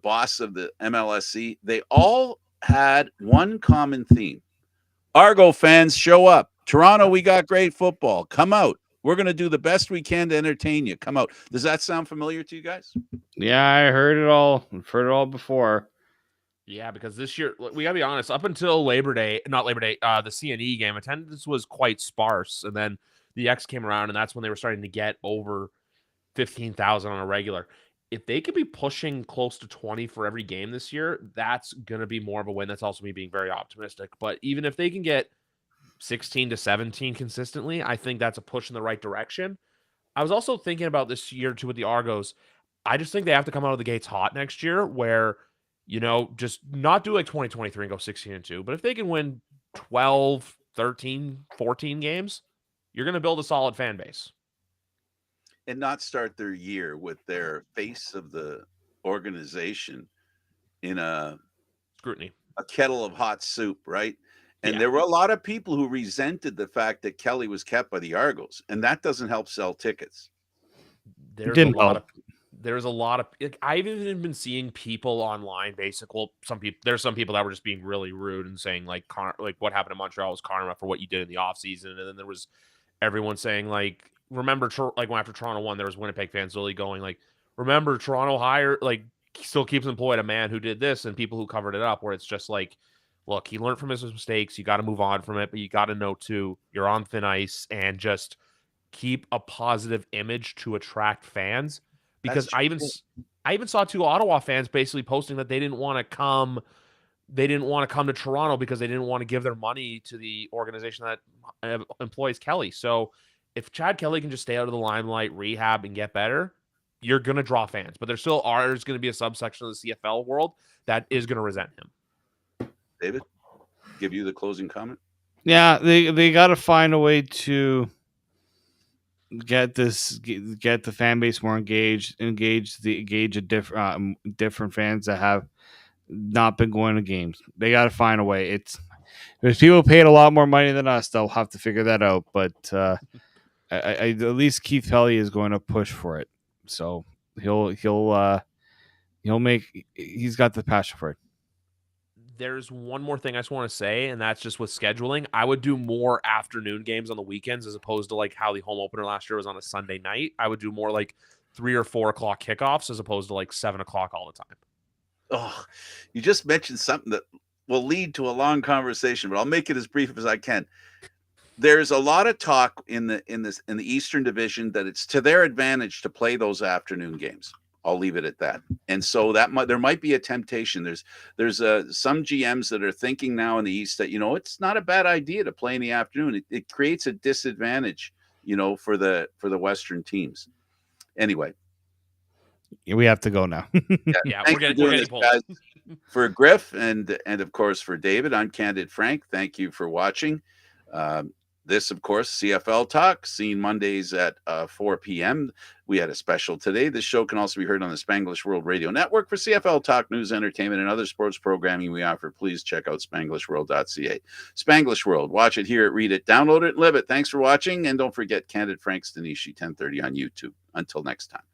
S1: boss of the MLSC, they all had one common theme. Argo fans, show up. Toronto, we got great football. Come out. We're going to do the best we can to entertain you. Come out. Does that sound familiar to you guys?
S2: Yeah, I heard it all. I've heard it all before.
S3: Yeah, because this year, we got to be honest, up until the CNE game, attendance was quite sparse. And then the X came around, and that's when they were starting to get over 15,000 on a regular. If they could be pushing close to 20 for every game this year, that's going to be more of a win. That's also me being very optimistic. But even if they can get 16 to 17 consistently, I think that's a push in the right direction. I was also thinking about this year too with the Argos. I just think they have to come out of the gates hot next year where, just not do like 2023 and go 16-2. But if they can win 12, 13, 14 games, you're going to build a solid fan base.
S1: And not start their year with their face of the organization in a kettle of hot soup, right? And there were a lot of people who resented the fact that Kelly was kept by the Argos, and that doesn't help sell tickets.
S3: There's a lot of I've even been seeing people online basically, there's some people that were just being really rude and saying like what happened in Montreal was karma for what you did in the offseason. And then there was everyone saying like, remember, like when after Toronto won, there was Winnipeg fans really going like, remember Toronto still keeps employed a man who did this, and people who covered it up, where it's just like, look, he learned from his mistakes. You got to move on from it, but you got to know too, you're on thin ice, and just keep a positive image to attract fans. Because I even saw 2 Ottawa fans basically posting that they didn't want to come to Toronto because they didn't want to give their money to the organization that employs Kelly. So if Chad Kelly can just stay out of the limelight, rehab, and get better, you're going to draw fans. But there's going to be a subsection of the CFL world that is going to resent him.
S1: David, give you the closing comment.
S2: Yeah, they got to find a way to get the fan base more engage a different fans that have not been going to games. They got to find a way. There's people paid a lot more money than us. They'll have to figure that out. But at least Keith Pelly is going to push for it. So he's got the passion for it.
S3: There's one more thing I just want to say, and that's just with scheduling. I would do more afternoon games on the weekends as opposed to like how the home opener last year was on a Sunday night. I would do more like 3 or 4 o'clock kickoffs as opposed to like 7 o'clock all the time.
S1: Oh, you just mentioned something that will lead to a long conversation, but I'll make it as brief as I can. There's a lot of talk in the Eastern Division that it's to their advantage to play those afternoon games. I'll leave it at that. And so there might be a temptation. There's some GMs that are thinking now in the East that, it's not a bad idea to play in the afternoon. It creates a disadvantage, for the Western teams. Anyway.
S2: We have to go now.
S3: We're getting pulled.
S1: For Griff and of course for David, I'm Candid Frank. Thank you for watching. This, of course, CFL Talk, seen Mondays at 4 p.m. We had a special today. This show can also be heard on the Spanglish World Radio Network. For CFL Talk, news, entertainment, and other sports programming we offer, please check out SpanglishWorld.ca. Spanglish World. Watch it, hear it, read it, download it, and live it. Thanks for watching, and don't forget Candid Frank Stanisci, 10:30 on YouTube. Until next time.